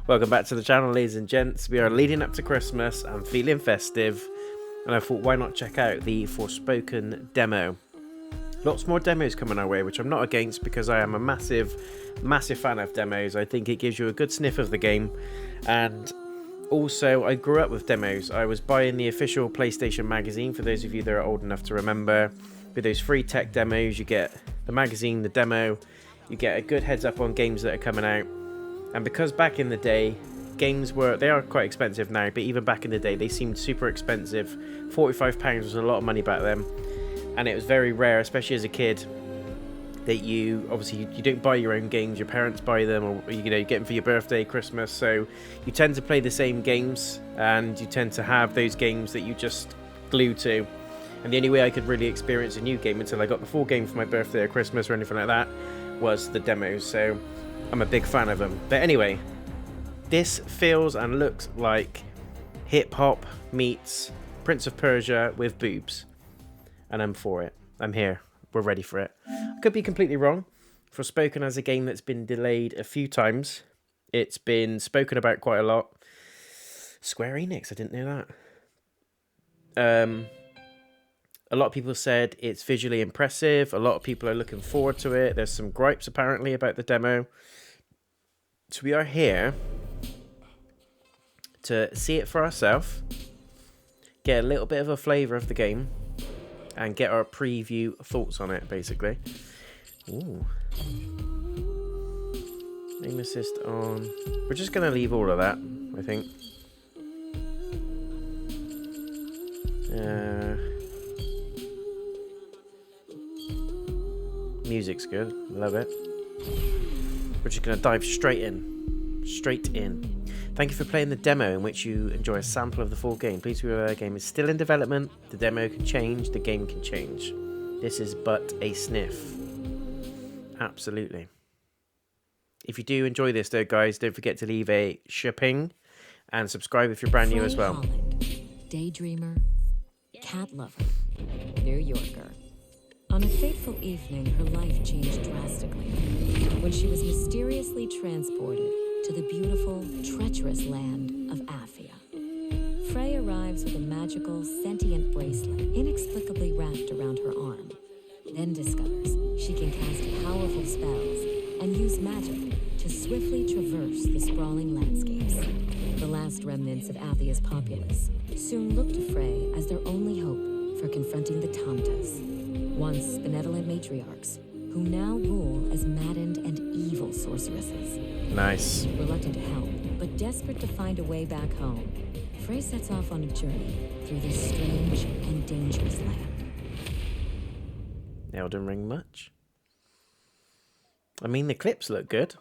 Welcome back to the channel, ladies and gents. We are leading up to Christmas and feeling festive, and I thought, why not check out the Forspoken Demo? Lots more demos coming our way, which I'm not against because I am a massive fan of demos. I think it gives you a good sniff of the game, and also I grew up with demos. I was buying the official PlayStation magazine, for those of you that are old enough to remember. With those free tech demos, you get the magazine, the demo, you get a good heads up on games that are coming out. And because back in the day, games they are quite expensive now, but even back in the day, they seemed super expensive. £45 was a lot of money back then. And it was very rare, especially as a kid, that you don't buy your own games, your parents buy them, or you get them for your birthday, Christmas. So you tend to play the same games, and you tend to have those games that you just glue to. And the only way I could really experience a new game until I got the full game for my birthday or Christmas or anything like that was the demos. So I'm a big fan of them. But anyway, this feels and looks like hip-hop meets Prince of Persia with boobs. And I'm for it. I'm here. We're ready for it. I could be completely wrong. Forspoken as a game that's been delayed a few times. It's been spoken about quite a lot. Square Enix, I didn't know that. A lot of people said it's visually impressive. A lot of people are looking forward to it. There's some gripes apparently about the demo. So we are here to see it for ourselves, get a little bit of a flavour of the game, and get our preview thoughts on it, basically. Ooh. Aim assist on. We're just going to leave all of that, I think. Music's good. Love it. We're just going to dive straight in. Thank you for playing the demo, in which you enjoy a sample of the full game. Please remember the game is still in development. The demo can change. The game can change. This is but a sniff. Absolutely. If you do enjoy this though, guys, don't forget to leave a shipping and subscribe if you're brand new as well. Holland, daydreamer, cat lover, New Yorker. On a fateful evening, her life changed drastically when she was mysteriously transported to the beautiful, treacherous land of Athia. Frey arrives with a magical, sentient bracelet inexplicably wrapped around her arm, then discovers she can cast powerful spells and use magic to swiftly traverse the sprawling landscapes. The last remnants of Athia's populace soon look to Frey as their only hope for confronting the Tantas, once benevolent matriarchs, who now rule as maddened and evil sorceresses. Nice. Reluctant to help, but desperate to find a way back home, Frey sets off on a journey through this strange and dangerous land. Elden Ring much? I mean, the clips look good,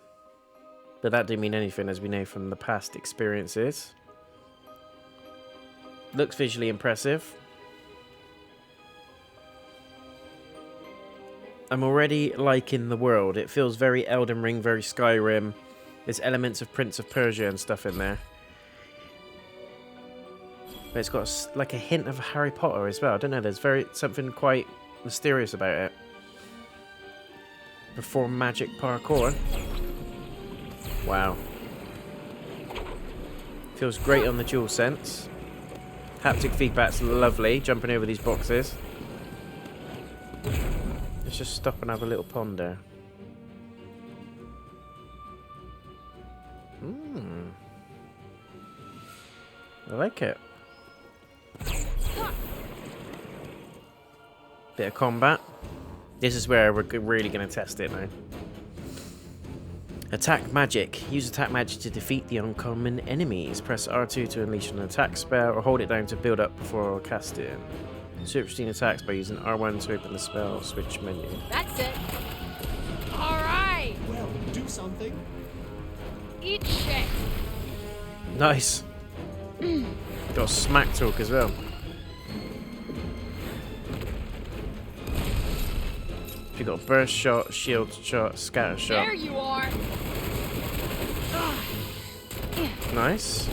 but that didn't mean anything, as we know from the past experiences. Looks visually impressive. I'm already liking the world. It feels very Elden Ring, very Skyrim. There's elements of Prince of Persia and stuff in there. But it's got like a hint of Harry Potter as well. I don't know, there's something quite mysterious about it. Perform magic parkour. Wow. Feels great on the DualSense. Haptic feedback's lovely, jumping over these boxes. Let's just stop and have a little ponder. I like it. Bit of combat. This is where we're really going to test it now. Attack magic. Use attack magic to defeat the uncommon enemies. Press R2 to unleash an attack spell, or hold it down to build up before casting. Switch between attacks by using R1 to open the spell switch menu. That's it. All right. Well, do something. Eat shit. Nice. Got smack talk as well. You got burst shot, shield shot, scatter shot. There you are. Nice.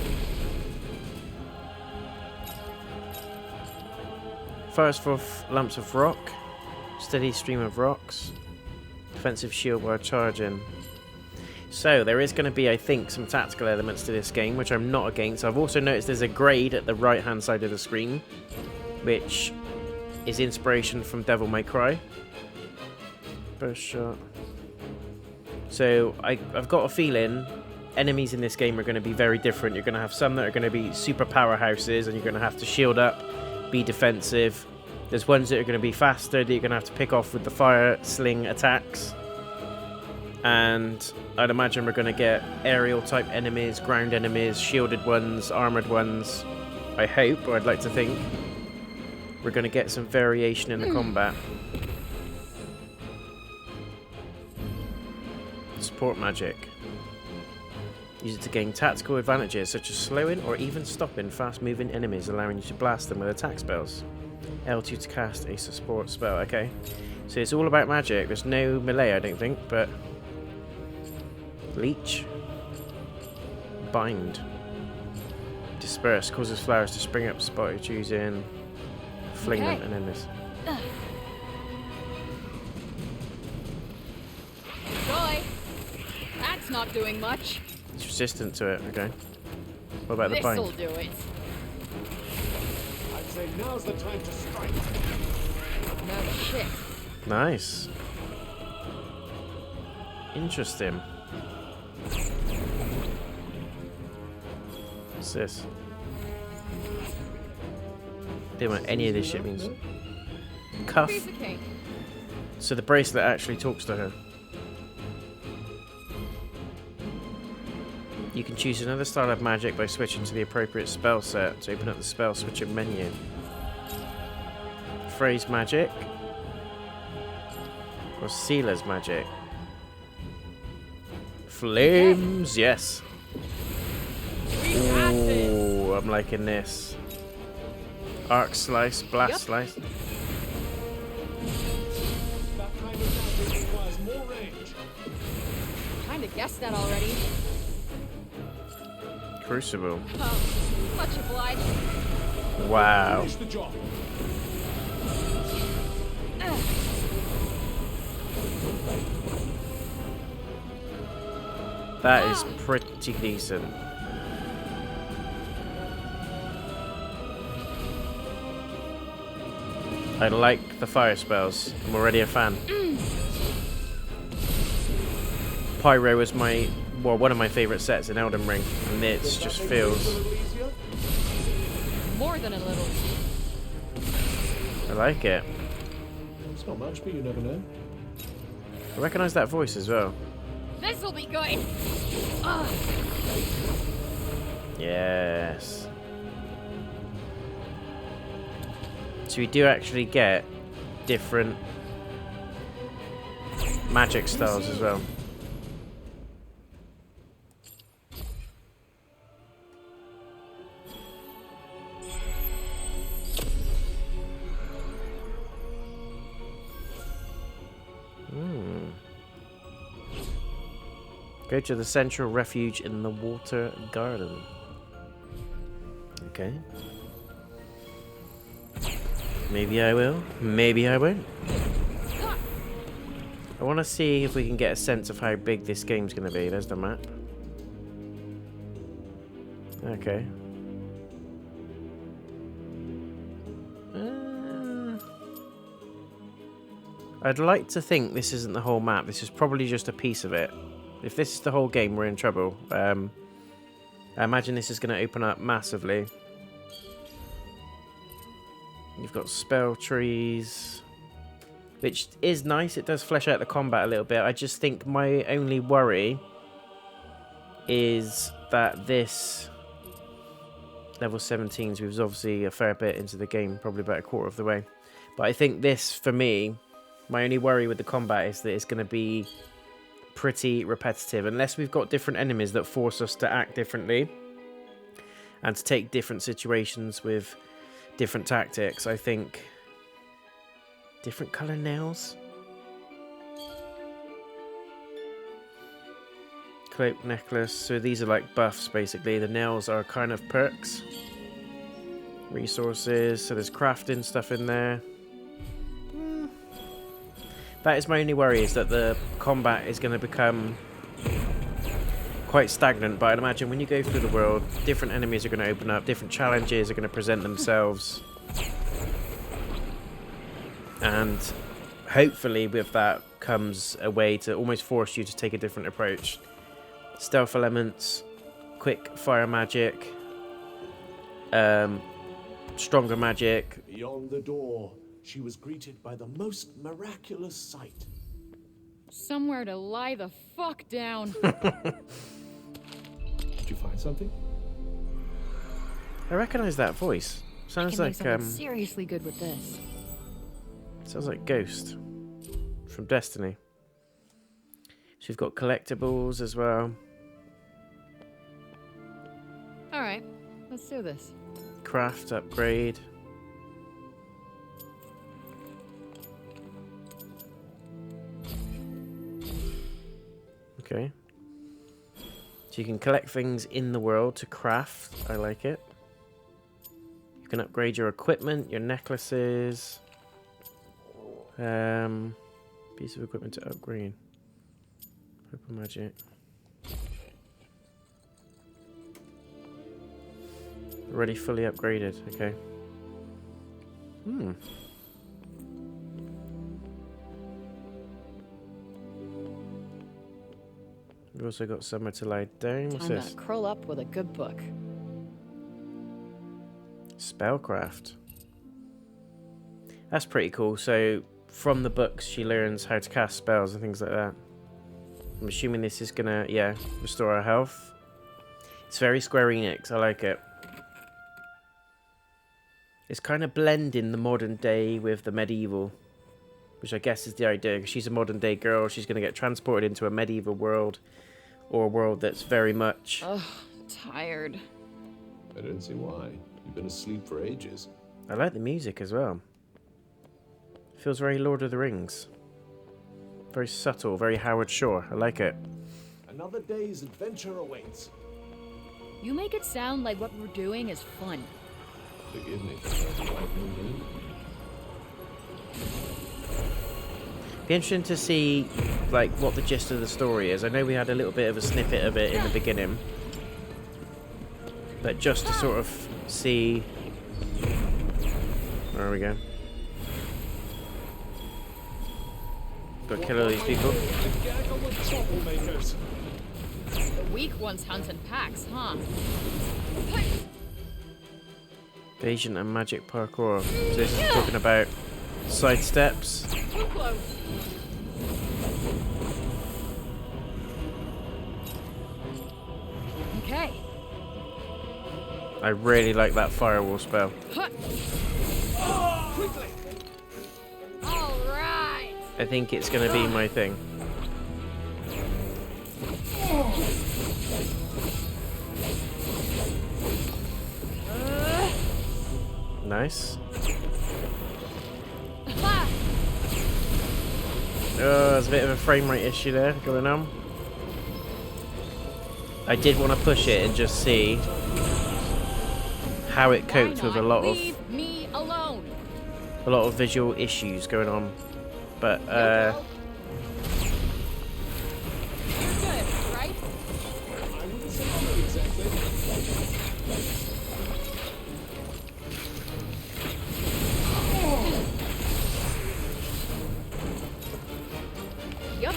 Fires forth lumps of rock. Steady stream of rocks. Defensive shield while charging. So there is going to be, I think, some tactical elements to this game, which I'm not against. I've also noticed there's a grade at the right-hand side of the screen, which is inspiration from Devil May Cry. Burst shot. So I've got a feeling enemies in this game are going to be very different. You're going to have some that are going to be super powerhouses, and you're going to have to shield up, be defensive. There's ones that are going to be faster that you're going to have to pick off with the fire sling attacks. And I'd imagine we're going to get aerial type enemies, ground enemies, shielded ones, armored ones. I hope, or I'd like to think, we're going to get some variation in the combat. Support magic. Use it to gain tactical advantages such as slowing or even stopping fast moving enemies, allowing you to blast them with attack spells. L2 to cast a support spell. Okay, so it's all about magic. There's no melee, I don't think, but leech, bind, disperse, causes flowers to spring up, spot you choosing, fling them and enemies. Joy. That's not doing much. It's resistant to it. Okay. What about the bind? This'll do it. I'd say now's the time to strike. No shit. Nice. Interesting. What's this? Don't know what any of this shit means. Cuff. Piece of cake. So the bracelet actually talks to her. You can choose another style of magic by switching to the appropriate spell set to open up the spell switching menu. Phrase magic. Or sealer's magic. Flames, yes. We got this. Ooh, I'm liking this. Arc slice, blast slice. That kind of magic requires more range. Kinda guessed that already. Crucible. Oh, much obliged. Wow. Finish the job. That is pretty decent. I like the fire spells. I'm already a fan. Pyro is one of my favourite sets in Elden Ring, and it just feels... More than a little. I like it. It's not much, but you never know. I recognise that voice as well. This'll be good. Ugh. Yes. So we do actually get different magic styles as well. Go to the central refuge in the water garden. Okay. Maybe I will. Maybe I won't. I want to see if we can get a sense of how big this game's going to be. There's the map. Okay. I'd like to think this isn't the whole map. This is probably just a piece of it. If this is the whole game, we're in trouble. I imagine this is going to open up massively. You've got spell trees, which is nice. It does flesh out the combat a little bit. I just think my only worry is that this level 17s, we was obviously a fair bit into the game, probably about a quarter of the way. But I think this, for me, my only worry with the combat is that it's going to be pretty repetitive unless we've got different enemies that force us to act differently and to take different situations with different tactics. I think different color nails, cloak, necklace, so these are like buffs basically. The nails are kind of perks. Resources, so there's crafting stuff in there. That is my only worry, is that the combat is going to become quite stagnant, but I'd imagine when you go through the world, different enemies are going to open up, different challenges are going to present themselves. And hopefully with that comes a way to almost force you to take a different approach. Stealth elements, quick fire magic, stronger magic. Beyond the door, she was greeted by the most miraculous sight. Somewhere to lie the fuck down. Did you find something? I recognise that voice. Sounds I like can make someone seriously good with this. sounds like Ghost from Destiny. So we've got collectibles as well. All right, let's do this. Craft upgrade. Okay. So you can collect things in the world to craft. I like it. You can upgrade your equipment, your necklaces. Piece of equipment to upgrade. Purple magic. Already fully upgraded. Okay. We've also got somewhere to lie down. What's Time this? to curl up with a good book. Spellcraft. That's pretty cool. So from the books she learns how to cast spells and things like that. I'm assuming this is gonna, yeah, restore her health. It's very Square Enix. I like it. It's kind of blending the modern day with the medieval, which I guess is the idea. 'Cause she's a modern day girl. She's gonna get transported into a medieval world, or a world that's very much. Ugh, tired. I don't see why. You've been asleep for ages. I like the music as well. Feels very Lord of the Rings. Very subtle, very Howard Shore. I like it. Another day's adventure awaits. You make it sound like what we're doing is fun. Forgive me for that right movement. Be interesting to see like what the gist of the story is. I know we had a little bit of a snippet of it in the beginning, but just to sort of see. There we go. Got to kill all these people. To gaggle with troublemakers. The weak ones hunt in packs, huh? Evasion and magic parkour. So this is talking about side steps. Too close. Okay. I really like that firewall spell. Quickly! All right. I think it's going to be my thing. Nice. Ha! Oh, there's a bit of a frame rate issue there going on. I did want to push it and just see how it coped with a lot Leave me alone. of visual issues going on. But You're good, right? I wouldn't say no exactly. Yup.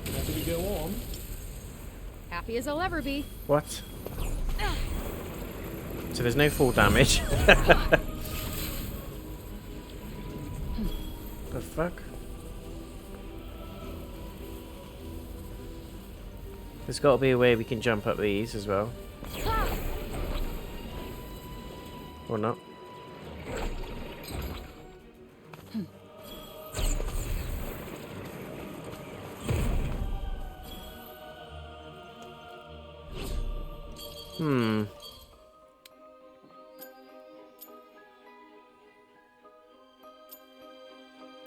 Happy to go on. Happy as I'll ever be. what? So there's no fall damage. The fuck? There's got to be a way we can jump up these as well. Or not.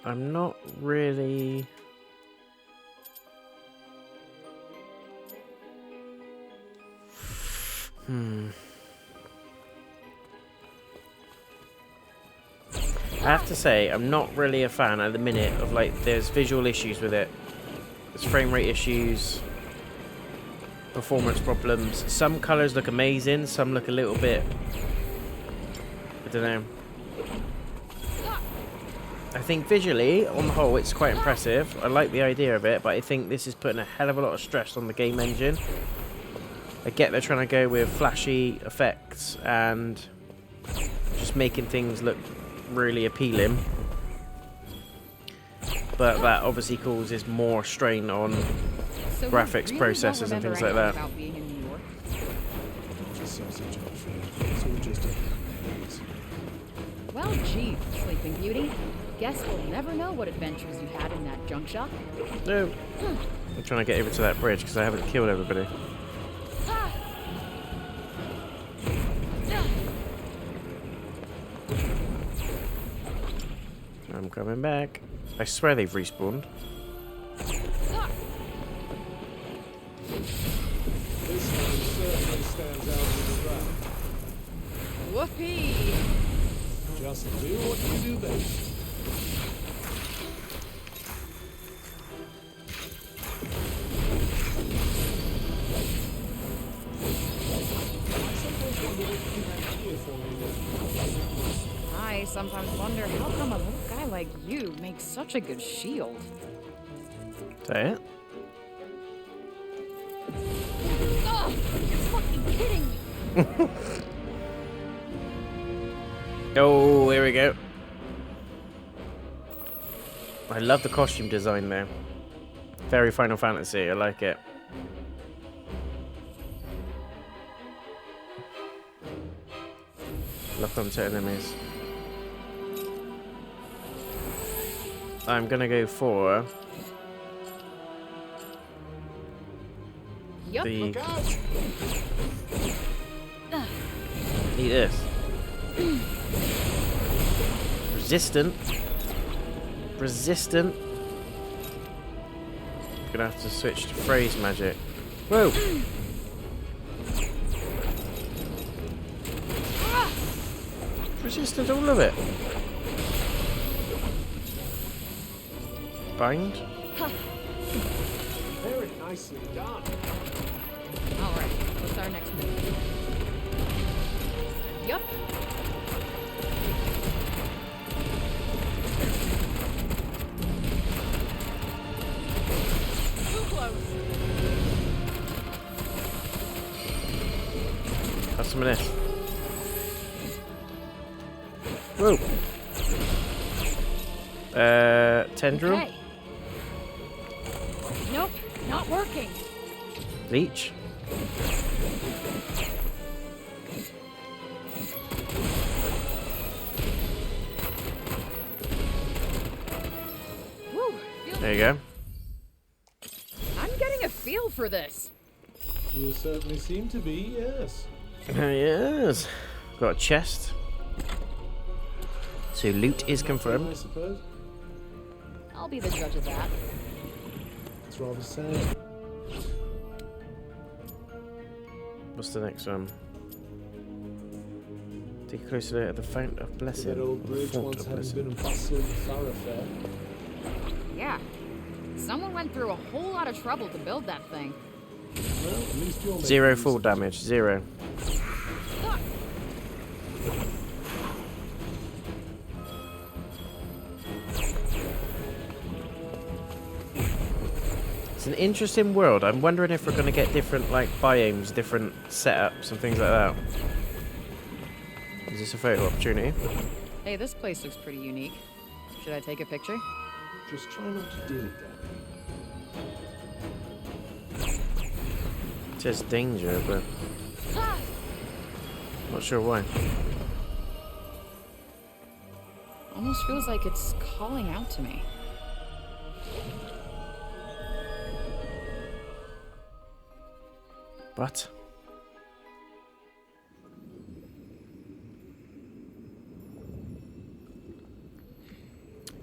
I'm not really... I have to say, I'm not really a fan at the minute of, like, there's visual issues with it. There's frame rate issues, performance problems. Some colours look amazing, some look a little bit... I don't know. I think visually, on the whole, it's quite impressive. I like the idea of it, but I think this is putting a hell of a lot of stress on the game engine. I get they're trying to go with flashy effects and just making things look really appealing. But that obviously causes more strain on graphics processors and things like that. About being in New York. Just saw such a friend. So we just Well, gee, Sleeping Beauty. Guess we'll never know what adventures you had in that junk shop. No. I'm trying to get over to that bridge because I haven't killed everybody. I'm coming back. I swear they've respawned. This one certainly stands out in the crowd. Whoopee! Just do what you do best. I sometimes wonder how come a little guy like you makes such a good shield. Say it. Oh, you're fucking kidding me! Oh, here we go. I love the costume design there. Very Final Fantasy, I like it. Lock onto enemies. I'm gonna go for Yup. the... Look out! Eat this. Resistant. Resistant. Gonna have to switch to phrase magic. Whoa! Resisted all of it. Bind. Very nicely done. Alright, what's our next move? Yup. Too close. Have some of this. Whoa. Tendril? Okay. Nope, not working. Leech? Woo, There you go. I'm getting a feel for this. You certainly seem to be, yes. Yes. Got a chest. So loot is I confirmed. suppose. I'll be the judge of that. It's rather sad. What's the next one? Take a closer look at the Fount of Blessing. That old or the bridge Font once of having Blessing. been a bustling thoroughfare. Yeah. Someone went through a whole lot of trouble to build that thing. Well, at least you're making Zero use full of it. damage. Zero. It's an interesting world. I'm wondering if we're going to get different like biomes, different setups and things like that. Is this a photo opportunity? Hey, this place looks pretty unique. Should I take a picture? Just try not to dilly dally. It says danger, but not sure why. Almost feels like it's calling out to me. But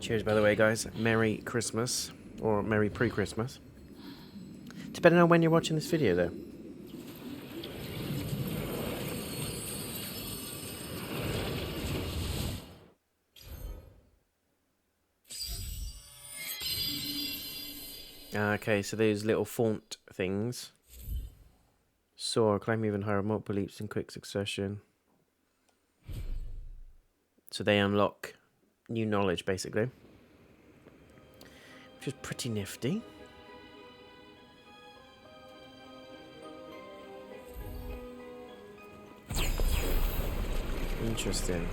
Cheers, by the way, guys. Merry Christmas. Or Merry Pre-Christmas. Depending on when you're watching this video, though. Okay, so those little font things. Soar, climb even higher, multiple leaps in quick succession. So they unlock new knowledge, basically. Which is pretty nifty. Interesting.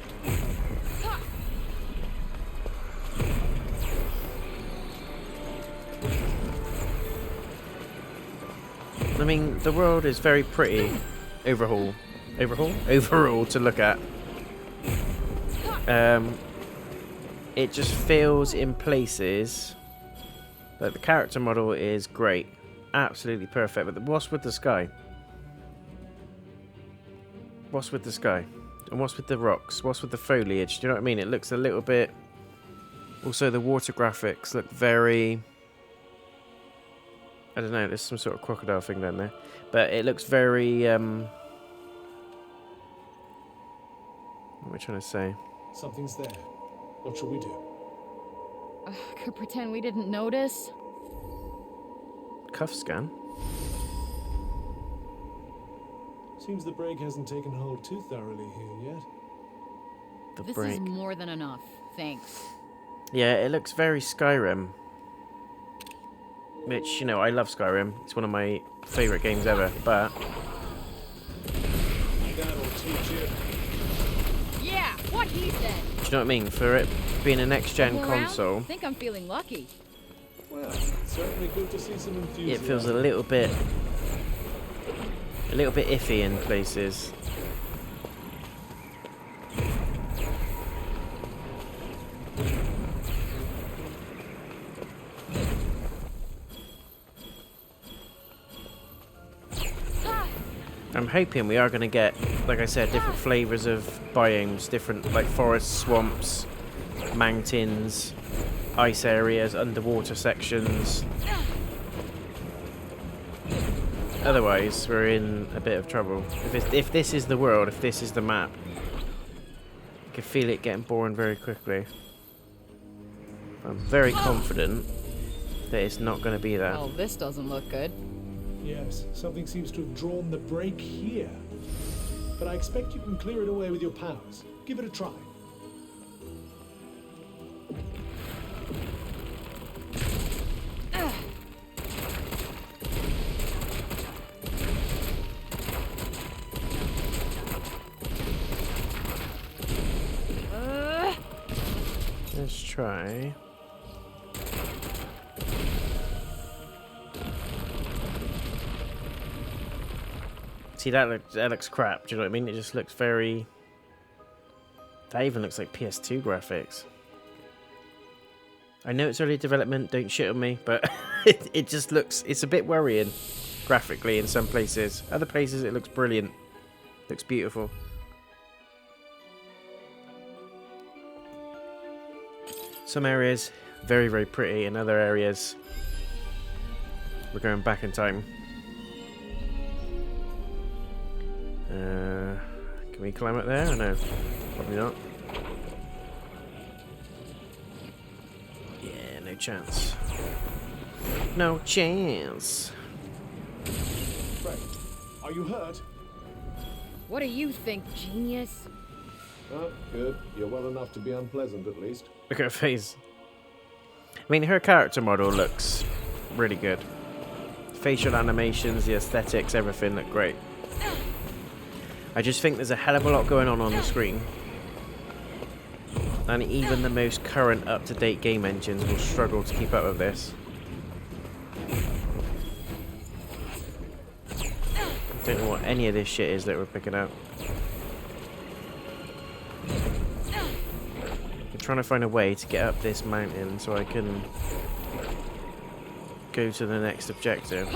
I mean, the world is very pretty overall to look at. It just feels in places that the character model is great, absolutely perfect. But what's with the sky? What's with the sky? And what's with the rocks? What's with the foliage? Do you know what I mean? It looks a little bit... Also, the water graphics look very... I don't know, there's some sort of crocodile thing down there. But it looks very... What am I trying to say? Something's there. What shall we do? Could pretend we didn't notice. Cuff scan? Seems the break hasn't taken hold too thoroughly here yet. The This break. is more than enough. Thanks. Yeah, it looks very Skyrim. Which, you know, I love Skyrim. It's one of my favourite games ever, but... That'll teach you. Yeah, what he said. Do you know what I mean? For it being a next-gen Around? console, I think I'm feeling lucky. Well, it's certainly good to see some enthusiasm. it feels a little bit iffy in places. I'm hoping we are going to get, like I said, different flavours of biomes, different like forests, swamps, mountains, ice areas, underwater sections. Otherwise, we're in a bit of trouble. If this is the world, if this is the map, I can feel it getting boring very quickly. I'm very confident that it's not going to be that. Well, this doesn't look good. Yes, something seems to have drawn the break here. But I expect you can clear it away with your powers. Give it a try. Let's try. See, that looks crap. Do you know what I mean? It just looks very... That even looks like PS2 graphics. I know it's early development, don't shit on me, but it just looks... It's a bit worrying, graphically, in some places. Other places, it looks brilliant. Looks beautiful. Some areas, very, very pretty. In other areas, we're going back in time. Can we climb up there? No, probably not. Yeah, no chance. No chance. Right. Are you hurt? What do you think, genius? Oh, good. You're well enough to be unpleasant, at least. Look at her face. I mean, her character model looks really good. Facial animations, the aesthetics, everything look great. I just think there's a hell of a lot going on the screen. And even the most current, up-to-date game engines will struggle to keep up with this. Don't know what any of this shit is that we're picking up. I'm trying to find a way to get up this mountain so I can go to the next objective.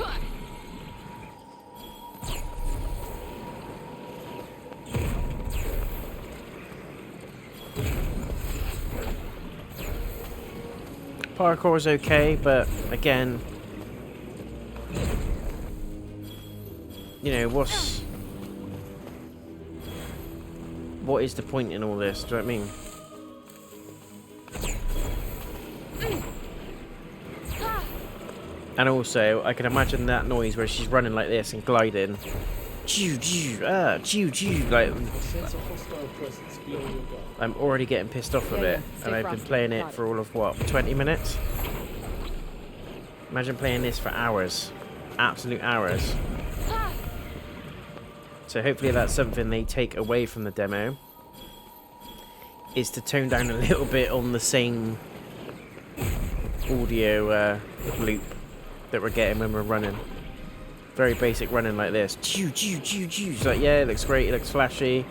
Parkour is okay, but again, you know, what is the point in all this? Do you know what I mean? And also, I can imagine that noise where she's running like this and gliding. Like, I'm already getting pissed off with it, and I've been playing it for all of what, 20 minutes? Imagine playing this for hours, absolute hours. So hopefully that's something they take away from the demo, is to tone down a little bit on the same audio loop that we're getting when we're running. Very basic running like this. It's like, yeah, it looks great, it looks flashy.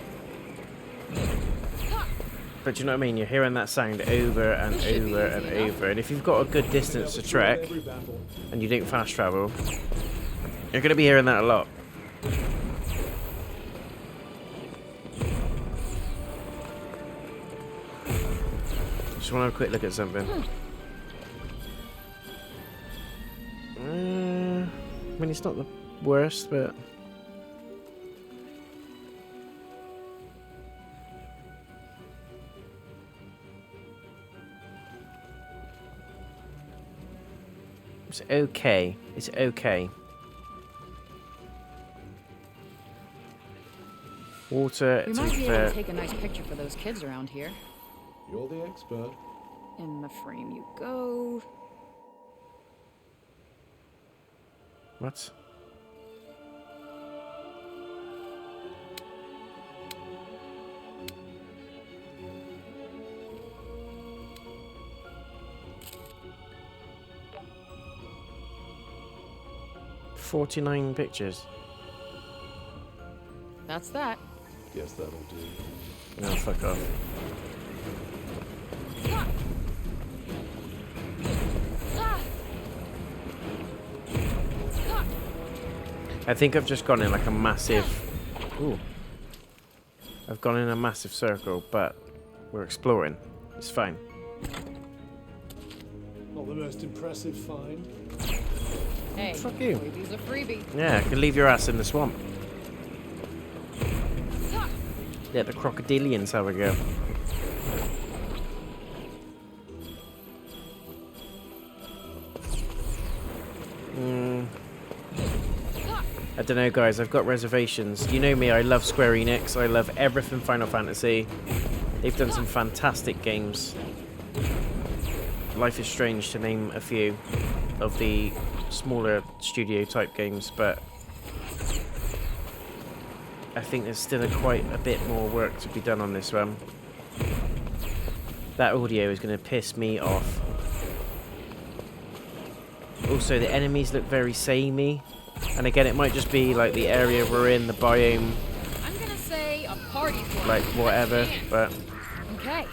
But do you know what I mean? You're hearing that sound over and over and over. And if you've got a good distance to trek, and you don't fast travel, you're going to be hearing that a lot. Just want to have a quick look at something. I mean, it's not the worst, but... It's okay. It's okay. Water, We might be able to take a nice picture for those kids around here. You're the expert. In the frame you go. What? "49 pictures. That's that. Guess that'll do. No, fuck off. I think I've just gone in like a massive... Ooh. I've gone in a massive circle, but we're exploring. It's fine. Not the most impressive find. Hey, Fuck you. freebie's a freebie. Yeah, I can leave your ass in the swamp. Let the crocodilians have a go. I don't know, guys. I've got reservations. You know me. I love Square Enix. I love everything Final Fantasy. They've done some fantastic games. Life is Strange, to name a few of the smaller studio type games, but I think there's still quite a bit more work to be done on this one. That audio is going to piss me off. Also, the enemies look very samey. And again, it might just be like the area we're in, the biome, I'm gonna say a party for like whatever, but... Okay.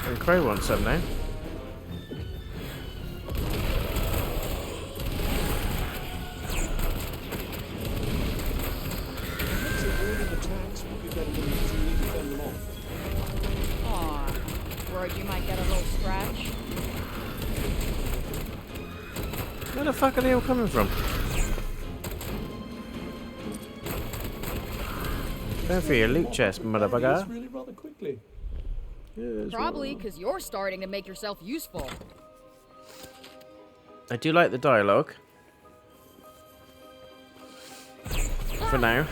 And Crow wants some now. Aw, worried you might get a little scratch? Where the fuck are they all coming from? Going for your loot chest, motherfucker. Really rather quickly. Probably because you're starting to make yourself useful. I do like the dialogue. For now.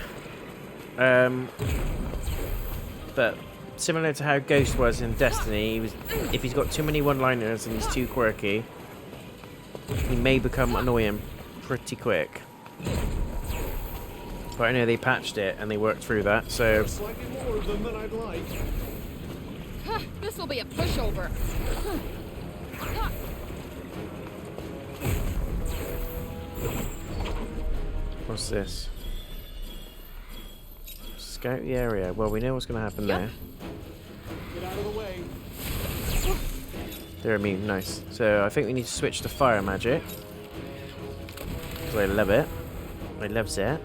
But similar to how Ghost was in Destiny, if he's got too many one-liners and he's too quirky, he may become annoying pretty quick. But I know they patched it and they worked through that, so... Slightly more of them than I'd like. This'll be a pushover. What's this? Scout the area. Well, we know what's going to happen there. Get out of the way. They're immune, nice. So I think we need to switch to fire magic. Because I love it. I love it.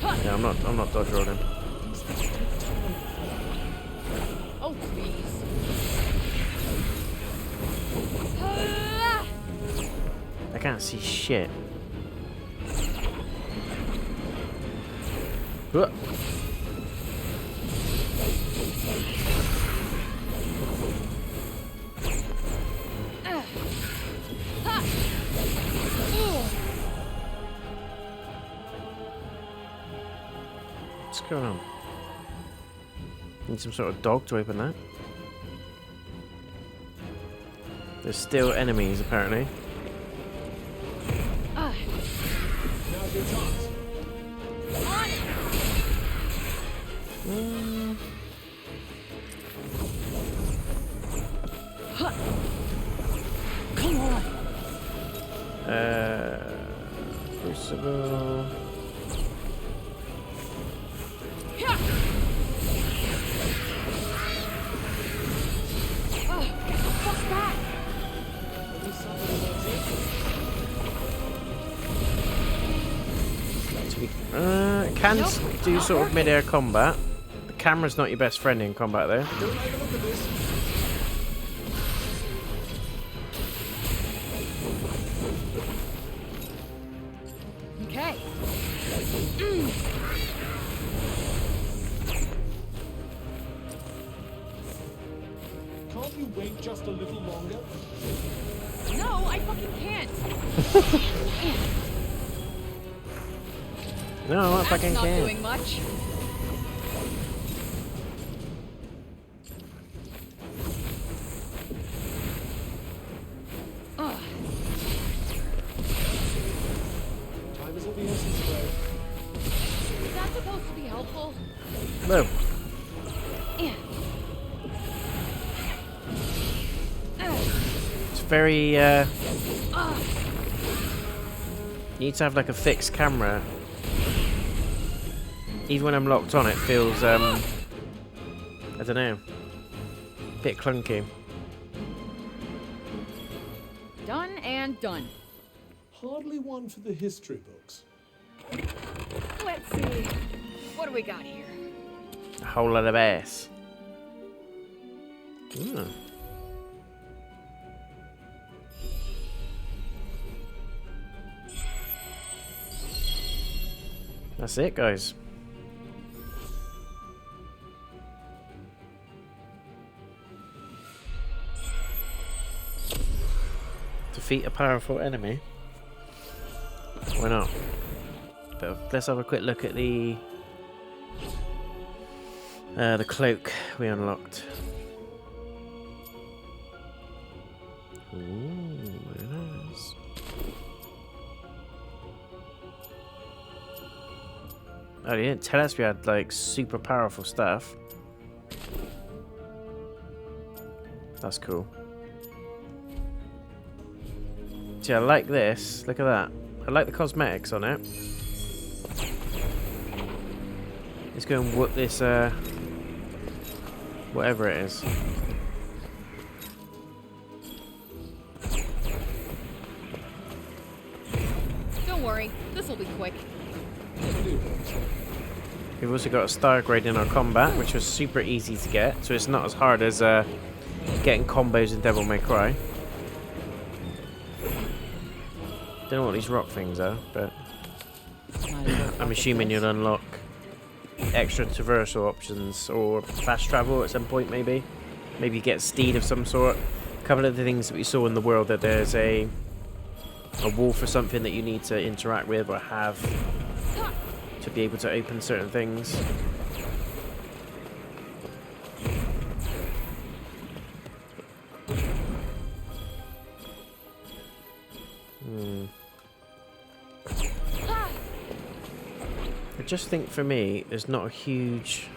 Yeah, I'm not dodge rolling. Oh, please. I can't see shit. Whoa. What's going on? Need some sort of dog to open that. There's still enemies, apparently. Now's your chance. Come on. Crucible. What's that? At least somebody loves it. It can do sort of mid-air combat. The camera's not your best friend in combat, though. Don't like the look of this. Okay. Can't you wait just a little longer? No, I fucking can't. No, I That's fucking not can't. doing much. Ugh. Time is of the essence, though. Is that supposed to be helpful? No. Yeah. It's very, you need to have like a fixed camera. Even when I'm locked on, it feels, I don't know, a bit clunky. Done and done. Hardly one for the history books. Let's see. What do we got here? A whole lot of ass. Ooh. That's it, guys. Defeat a powerful enemy. Why not? But let's have a quick look at the cloak we unlocked. Ooh, very nice. Oh, they didn't tell us we had like super powerful stuff. That's cool. See, I like this. Look at that. I like the cosmetics on it. Let's go and whoop this, whatever it is. Don't worry, this will be quick. We've also got a star grade in our combat, which was super easy to get, so it's not as hard as getting combos in Devil May Cry. Don't know what these rock things are, but I'm assuming you'll unlock extra traversal options or fast travel at some point, maybe. Maybe get steed of some sort. A couple of the things that we saw in the world, that there's a wolf or something that you need to interact with or have to be able to open certain things. I just think for me, there's not a huge...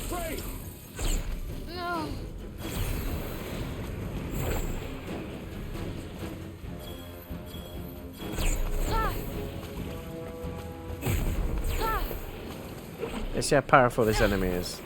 Pray! No. Let's see how powerful this enemy is.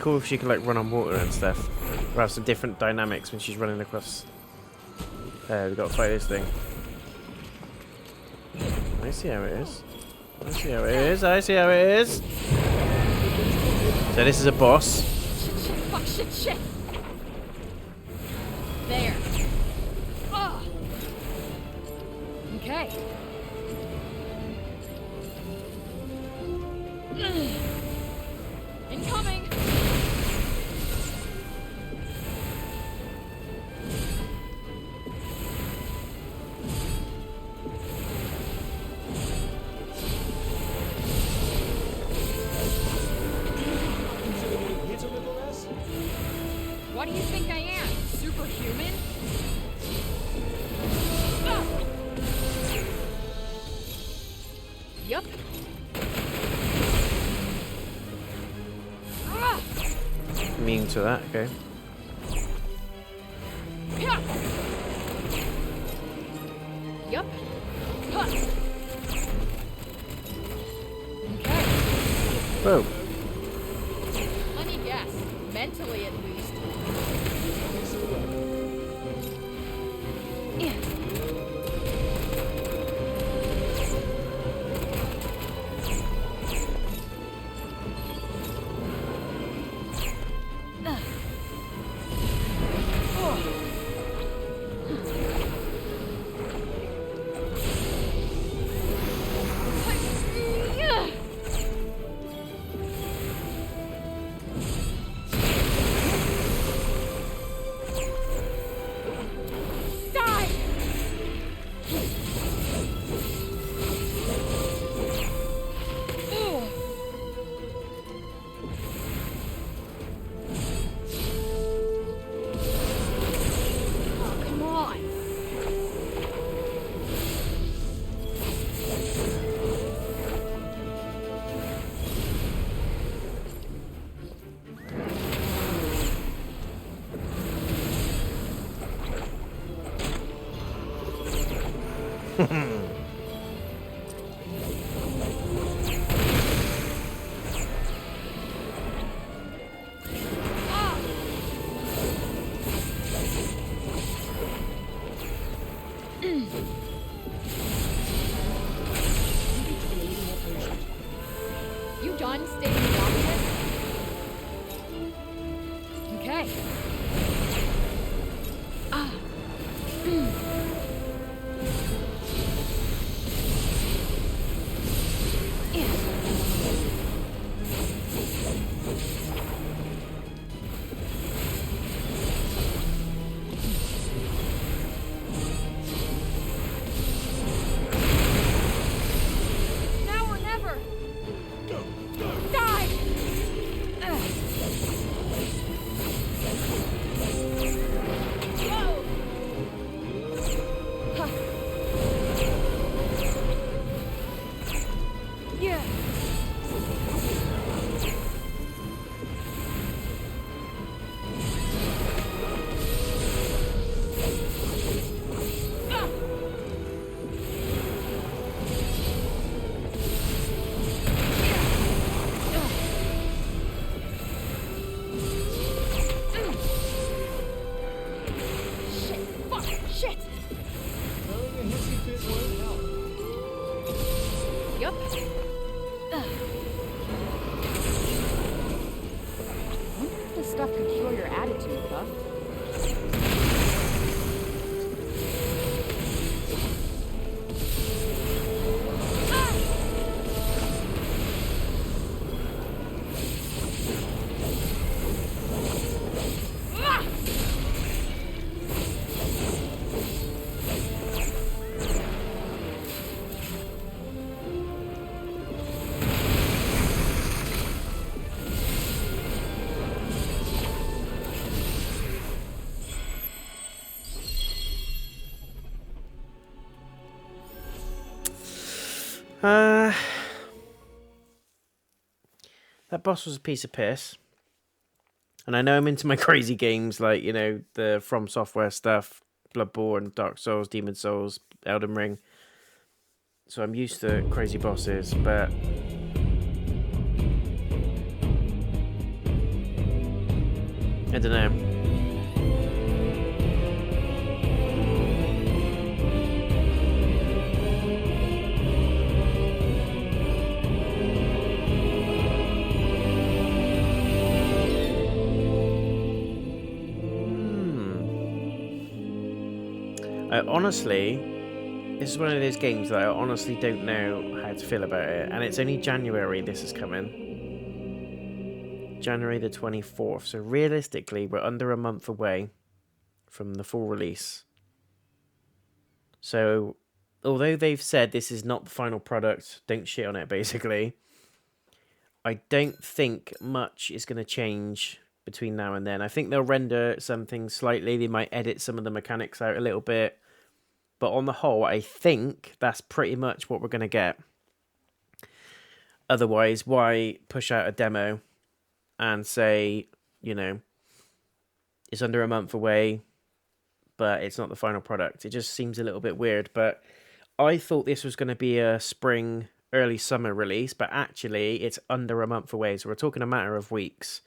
cool if she could like run on water and stuff. Or have some different dynamics when she's running across. We've got to fight this thing. I see how it is. I see how it is. I see how it is. So this is a boss. Shit, shit, fuck, shit. There. Oh. Okay. Incoming. What do you think I am? Superhuman? Yup. Immune to that, okay. Yup. Okay. Whoa. Plenty gas. Mentally, at least. Yeah. You done stating the obvious? Okay. Now or never. Die. Whoa. Huh. Yeah. Shit. Fuck. Shit. Throwing a hissy fit won't help. Yup. Wonder if this stuff could cure your attitude, Buff. That boss was a piece of piss. And I know I'm into my crazy games like, you know, the From Software stuff, Bloodborne, Dark Souls, Demon Souls, Elden Ring. So I'm used to crazy bosses, but I don't know. Honestly, this is one of those games that I honestly don't know how to feel about it. And it's only January this is coming. January the 24th. So realistically, we're under a month away from the full release. So, although they've said this is not the final product, don't shit on it, basically, I don't think much is going to change between now and then. I think they'll render some things slightly. They might edit some of the mechanics out a little bit. But on the whole, I think that's pretty much what we're going to get. Otherwise, why push out a demo and say, you know, it's under a month away, but it's not the final product? It just seems a little bit weird. But I thought this was going to be a spring, early summer release, but actually it's under a month away. So we're talking a matter of weeks.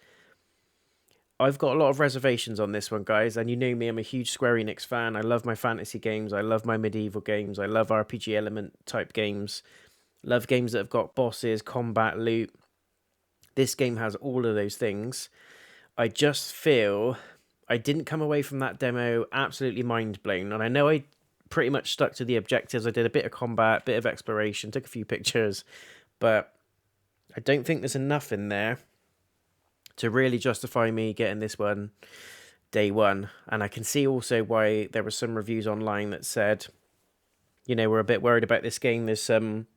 I've got a lot of reservations on this one, guys, and you know me, I'm a huge Square Enix fan. I love my fantasy games, I love my medieval games, I love RPG element type games, love games that have got bosses, combat, loot. This game has all of those things. I just feel I didn't come away from that demo absolutely mind blown, and I know I pretty much stuck to the objectives. I did a bit of combat, bit of exploration, took a few pictures, but I don't think there's enough in there to really justify me getting this one day one. And I can see also why there were some reviews online that said, you know, we're a bit worried about this game. There's some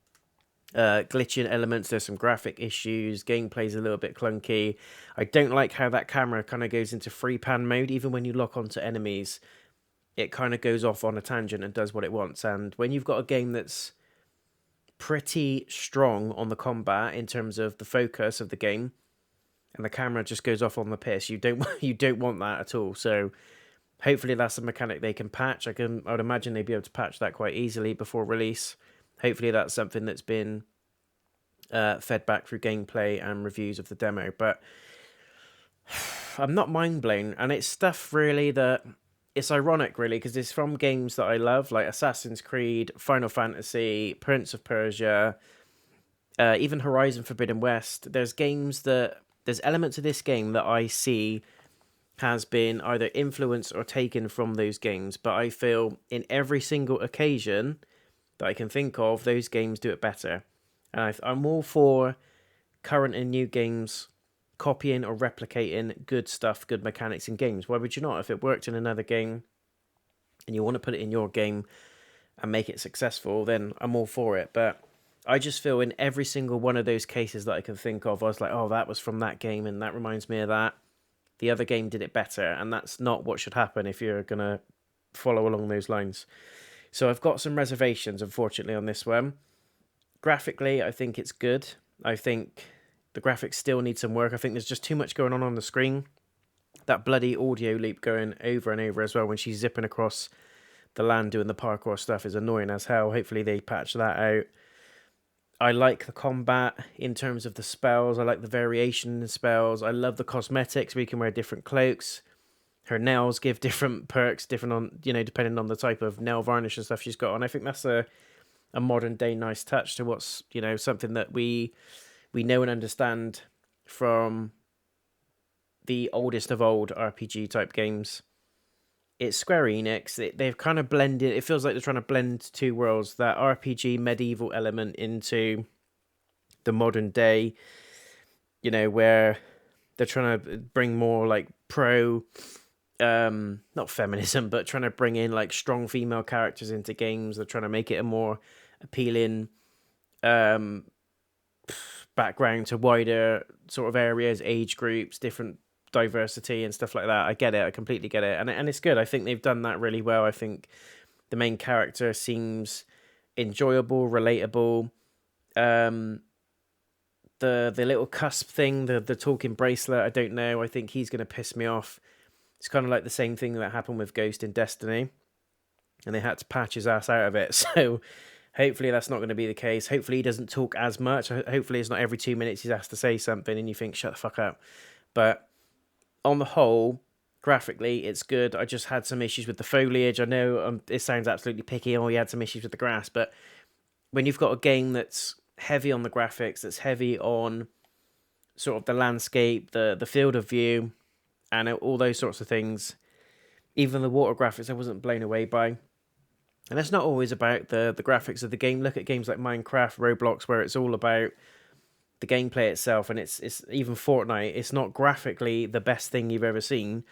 glitching elements, there's some graphic issues, gameplay's a little bit clunky. I don't like how that camera kind of goes into free pan mode. Even when you lock onto enemies, it kind of goes off on a tangent and does what it wants. And when you've got a game that's pretty strong on the combat in terms of the focus of the game, and the camera just goes off on the piss, you don't want that at all. So hopefully that's a mechanic they can patch. I would imagine they'd be able to patch that quite easily before release. Hopefully that's something that's been fed back through gameplay and reviews of the demo. But I'm not mind blown, and it's stuff really that it's ironic, really, because it's from games that I love, like Assassin's Creed, Final Fantasy, Prince of Persia, even Horizon Forbidden West. There's elements of this game that I see has been either influenced or taken from those games, but I feel in every single occasion that I can think of, those games do it better. And I'm all for current and new games copying or replicating good stuff, good mechanics in games. Why would you not? If it worked in another game and you want to put it in your game and make it successful, then I'm all for it. But I just feel in every single one of those cases that I can think of, I was like, oh, that was from that game and that reminds me of that. The other game did it better, and that's not what should happen if you're going to follow along those lines. So I've got some reservations, unfortunately, on this one. Graphically, I think it's good. I think the graphics still need some work. I think there's just too much going on the screen. That bloody audio loop going over and over as well when she's zipping across the land doing the parkour stuff is annoying as hell. Hopefully they patch that out. I like the combat in terms of the spells. I like the variation in the spells. I love the cosmetics where you can wear different cloaks. Her nails give different perks, different on, you know, depending on the type of nail varnish and stuff she's got on. I think that's a modern day nice touch to what's, you know, something that we know and understand from the oldest of old RPG type games. It's Square Enix. They've kind of blended. It feels like they're trying to blend two worlds, that RPG medieval element into the modern day, you know, where they're trying to bring more like not feminism, but trying to bring in like strong female characters into games. They're trying to make it a more appealing background to wider sort of areas, age groups, different diversity and stuff like that. I get it. I completely get it. And it's good. I think they've done that really well. I think the main character seems enjoyable, relatable. The little cusp thing, the talking bracelet, I don't know. I think he's going to piss me off. It's kind of like the same thing that happened with Ghost in Destiny, and they had to patch his ass out of it. So hopefully that's not going to be the case. Hopefully he doesn't talk as much. Hopefully it's not every 2 minutes he has to say something and you think, shut the fuck up. But on the whole, graphically, it's good. I just had some issues with the foliage. I know it sounds absolutely picky. Oh, you had some issues with the grass, but when you've got a game that's heavy on the graphics, that's heavy on sort of the landscape, the field of view, and all those sorts of things, even the water graphics, I wasn't blown away by. And it's not always about the graphics of the game. Look at games like Minecraft, Roblox, where it's all about the gameplay itself, and it's even Fortnite. It's not graphically the best thing you've ever seen,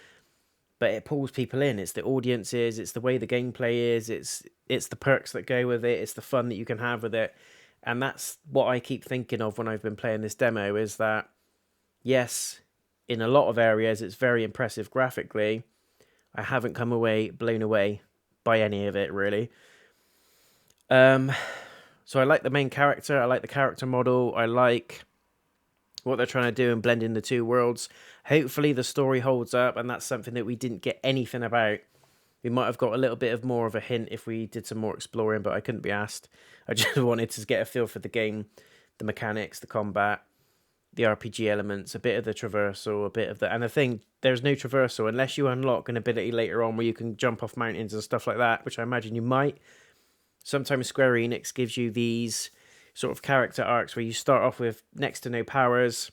but it pulls people in. It's the audiences, it's the way the gameplay is, it's the perks that go with it, it's the fun that you can have with it. And that's what I keep thinking of when I've been playing this demo, is that yes, in a lot of areas it's very impressive graphically. I haven't come away blown away by any of it, really. So I like the main character, I like the character model, I like what they're trying to do and blend in the two worlds. Hopefully the story holds up, and that's something that we didn't get anything about. We might have got a little bit of more of a hint if we did some more exploring, but I couldn't be asked. I just wanted to get a feel for the game, the mechanics, the combat, the RPG elements, a bit of the traversal, a bit of the... And the thing, there's no traversal unless you unlock an ability later on where you can jump off mountains and stuff like that, which I imagine you might. Sometimes Square Enix gives you these sort of character arcs where you start off with next to no powers.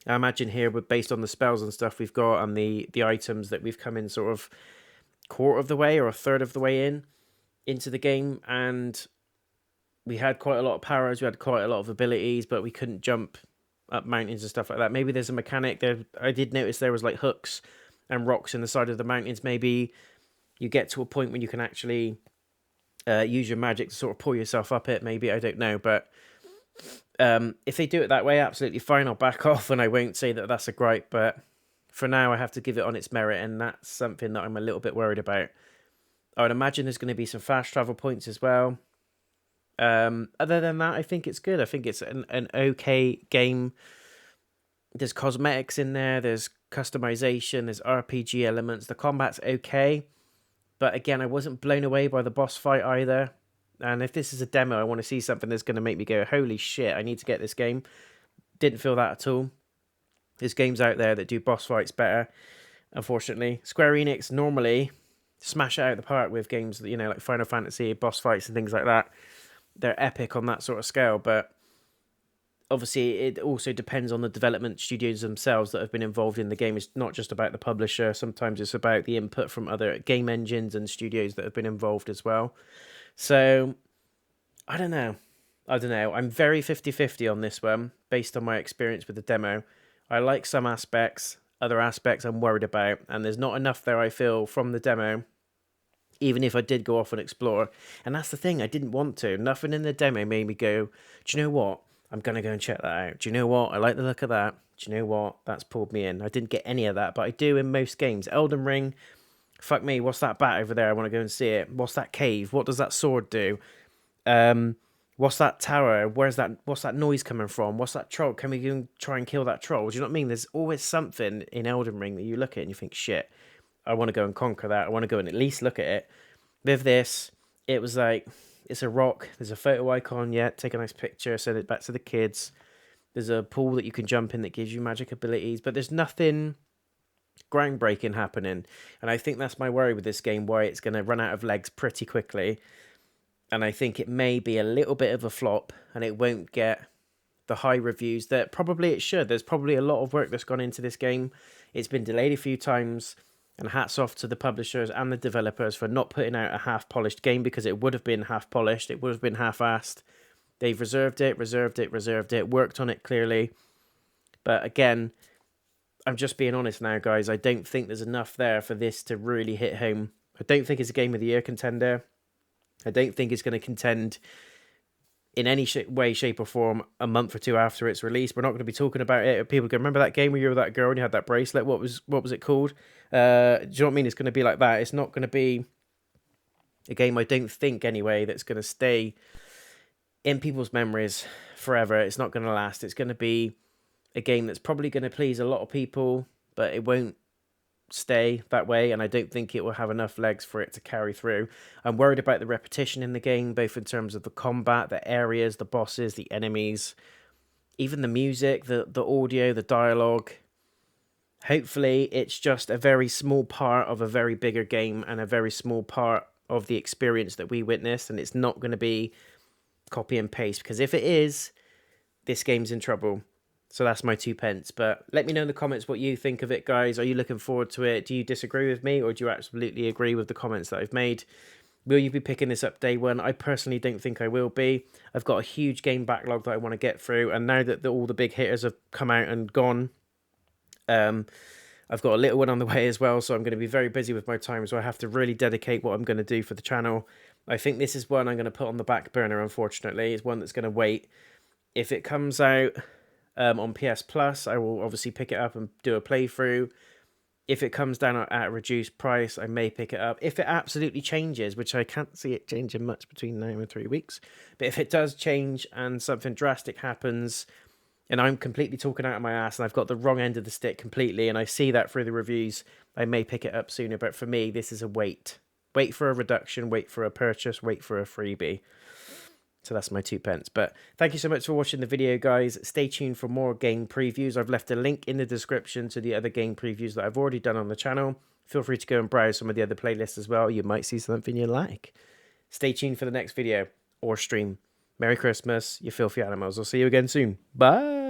I imagine here, we're based on the spells and stuff we've got and the items that we've come in sort of quarter of the way or a third of the way into the game, and we had quite a lot of powers, we had quite a lot of abilities, but we couldn't jump up mountains and stuff like that. Maybe there's a mechanic there. I did notice there was like hooks and rocks in the side of the mountains. Maybe you get to a point when you can actually use your magic to sort of pull yourself up it. Maybe, I don't know, but if they do it that way, absolutely fine. I'll back off and I won't say that that's a gripe, but for now I have to give it on its merit, and that's something that I'm a little bit worried about. I would imagine there's going to be some fast travel points as well. Other than that, I think it's good. I think it's an okay game. There's cosmetics in there, there's customization, there's RPG elements. The combat's okay, but again, I wasn't blown away by the boss fight either. And if this is a demo, I want to see something that's going to make me go, holy shit, I need to get this game. Didn't feel that at all. There's games out there that do boss fights better, unfortunately. Square Enix normally smash it out of the park with games that, like Final Fantasy, boss fights and things like that. They're epic on that sort of scale, but obviously it also depends on the development studios themselves that have been involved in the game. It's not just about the publisher. Sometimes it's about the input from other game engines and studios that have been involved as well. So, I don't know. I'm very 50-50 on this one, based on my experience with the demo. I like some aspects, other aspects I'm worried about, and there's not enough there, I feel, from the demo, even if I did go off and explore. And that's the thing, I didn't want to. Nothing in the demo made me go, do you know what? I'm going to go and check that out. Do you know what? I like the look of that. Do you know what? That's pulled me in. I didn't get any of that, but I do in most games. Elden Ring, fuck me, what's that bat over there? I want to go and see it. What's that cave? What does that sword do? What's that tower? What's that noise coming from? What's that troll? Can we go and try and kill that troll? Do you know what I mean? There's always something in Elden Ring that you look at and you think, shit, I want to go and conquer that. I want to go and at least look at it. With this, it was like, it's a rock. There's a photo icon. Yeah, take a nice picture. Send it back to the kids. There's a pool that you can jump in that gives you magic abilities. But there's nothing groundbreaking happening. And I think that's my worry with this game, why it's going to run out of legs pretty quickly. And I think it may be a little bit of a flop, and it won't get the high reviews that probably it should. There's probably a lot of work that's gone into this game. It's been delayed a few times, and hats off to the publishers and the developers for not putting out a half-polished game, because it would have been half-polished, it would have been half-assed. They've reserved it, worked on it clearly. But again, I'm just being honest now, guys. I don't think there's enough there for this to really hit home. I don't think it's a Game of the Year contender. I don't think it's going to contend in any way, shape or form a month or two after its release. We're not going to be talking about it. People can remember that game where you were that girl and you had that bracelet. What was it called? Do you know what I mean? It's going to be like that. It's not going to be a game, I don't think anyway, that's going to stay in people's memories forever. It's not going to last. It's going to be a game that's probably going to please a lot of people, but it won't stay that way, and I don't think it will have enough legs for it to carry through. I'm worried about the repetition in the game, both in terms of the combat, the areas, the bosses, the enemies, even the music, the audio, the dialogue. Hopefully it's just a very small part of a very bigger game and a very small part of the experience that we witnessed, and it's not going to be copy and paste, because if it is, this game's in trouble. So that's my 2 pence. But let me know in the comments what you think of it, guys. Are you looking forward to it? Do you disagree with me, or do you absolutely agree with the comments that I've made? Will you be picking this up day one? I personally don't think I will be. I've got a huge game backlog that I want to get through, and now that all the big hitters have come out and gone, I've got a little one on the way as well, so I'm going to be very busy with my time, so I have to really dedicate what I'm going to do for the channel. I think this is one I'm going to put on the back burner, unfortunately. It's one that's going to wait. If it comes out on PS Plus, I will obviously pick it up and do a playthrough. If it comes down at a reduced price, I may pick it up. If it absolutely changes, which I can't see it changing much between now and 3 weeks, but if it does change and something drastic happens, and I'm completely talking out of my ass and I've got the wrong end of the stick completely, and I see that through the reviews, I may pick it up sooner. But for me, this is a wait. Wait for a reduction, wait for a purchase, wait for a freebie. So that's my 2 pence. But thank you so much for watching the video, guys. Stay tuned for more game previews. I've left a link in the description to the other game previews that I've already done on the channel. Feel free to go and browse some of the other playlists as well. You might see something you like. Stay tuned for the next video or stream. Merry Christmas, you filthy animals. I'll see you again soon. Bye.